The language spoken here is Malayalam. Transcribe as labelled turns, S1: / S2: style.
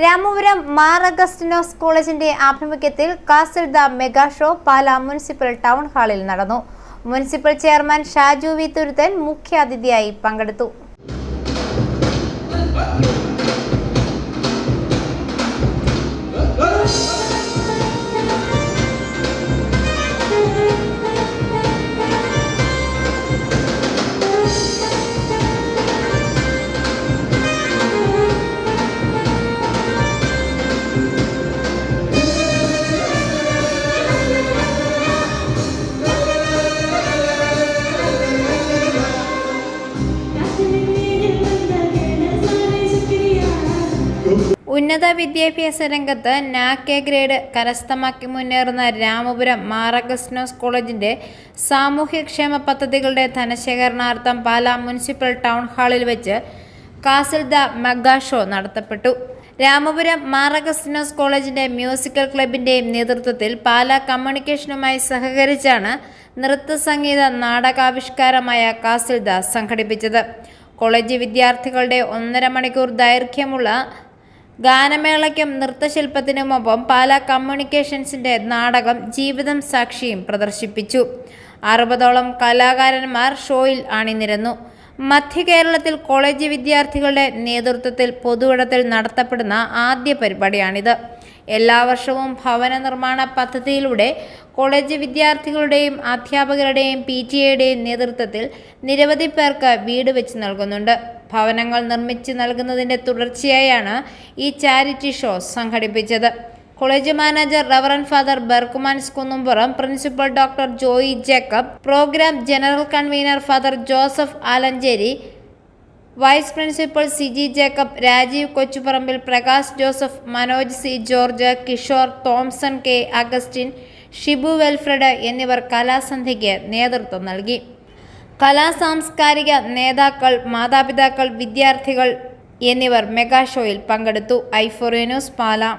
S1: രാമപുരം മാർ അഗസ്റ്റിനോസ് കോളേജിന്റെ ആഭിമുഖ്യത്തിൽ castle the mega show Pala municipal town ഹാളിൽ നടന്നു. Municipal chairman Shaju V Thuruthan മുഖ്യാതിഥിയായി പങ്കെടുത്തു. ഉന്നത വിദ്യാഭ്യാസ രംഗത്ത് നാക് ഗ്രേഡ് കരസ്ഥമാക്കി മുന്നേറുന്ന രാമപുരം മാർ അഗസ്റ്റിനോസ് കോളേജിന്റെ സാമൂഹ്യക്ഷേമ പദ്ധതികളുടെ ധനശേഖരണാർത്ഥം പാലാ മുനിസിപ്പൽ ടൗൺ ഹാളിൽ വെച്ച് കാസിൽ ദ മെഗാ ഷോ നടത്തപ്പെട്ടു. രാമപുരം മാർ അഗസ്റ്റിനോസ് കോളേജിന്റെ മ്യൂസിക്കൽ ക്ലബിന്റെയും നേതൃത്വത്തിൽ പാലാ കമ്മ്യൂണിക്കേഷനുമായി സഹകരിച്ചാണ് നൃത്ത സംഗീത നാടകാവിഷ്കാരമായ കാസിൽ ദ സംഘടിപ്പിച്ചത്. കോളേജ് വിദ്യാർത്ഥികളുടെ 1.5 മണിക്കൂർ ദൈർഘ്യമുള്ള ഗാനമേളയ്ക്കും നൃത്തശില്പത്തിനുമൊപ്പം പാലാ കമ്മ്യൂണിക്കേഷൻസിന്റെ നാടകം ജീവിതം സാക്ഷിയും പ്രദർശിപ്പിച്ചു. 60ഓളം കലാകാരന്മാർ ഷോയിൽ അണിനിരന്നു. മധ്യ കേരളത്തിൽ കോളേജ് വിദ്യാർത്ഥികളുടെ നേതൃത്വത്തിൽ പൊതുവിടത്തിൽ നടത്തപ്പെടുന്ന ആദ്യ പരിപാടിയാണിത്. എല്ലാ വർഷവും ഭവന നിർമ്മാണ പദ്ധതിയിലൂടെ കോളേജ് വിദ്യാർത്ഥികളുടെയും അധ്യാപകരുടെയും PTA നേതൃത്വത്തിൽ നിരവധി പേർക്ക് വീട് വെച്ച് നൽകുന്നുണ്ട്. ഭവനങ്ങൾ നിർമ്മിച്ച് നൽകുന്നതിൻ്റെ തുടർച്ചയായാണ് ഈ ചാരിറ്റി ഷോ സംഘടിപ്പിച്ചത്. College manager reverend father Berchmans Kunnumpuram, principal doctor Joy Jacob, program general convener father Joseph Alanchery, vice principal Siji Jacob, Rajeev Kochuparambil, Prakash Joseph, Manoj C George, Kishore, Thomson K Augustine, Shibu Welfred എന്നിവർ കലാസന്ധ്യയ്ക്ക് നേതൃത്വം നൽകി. കലാസാംസ്കാരിക നേതാക്കൾ, മാതാപിതാക്കൾ, വിദ്യാർത്ഥികൾ എന്നിവർ മെഗാ ഷോയിൽ പങ്കെടുത്തു. i4A news Pala.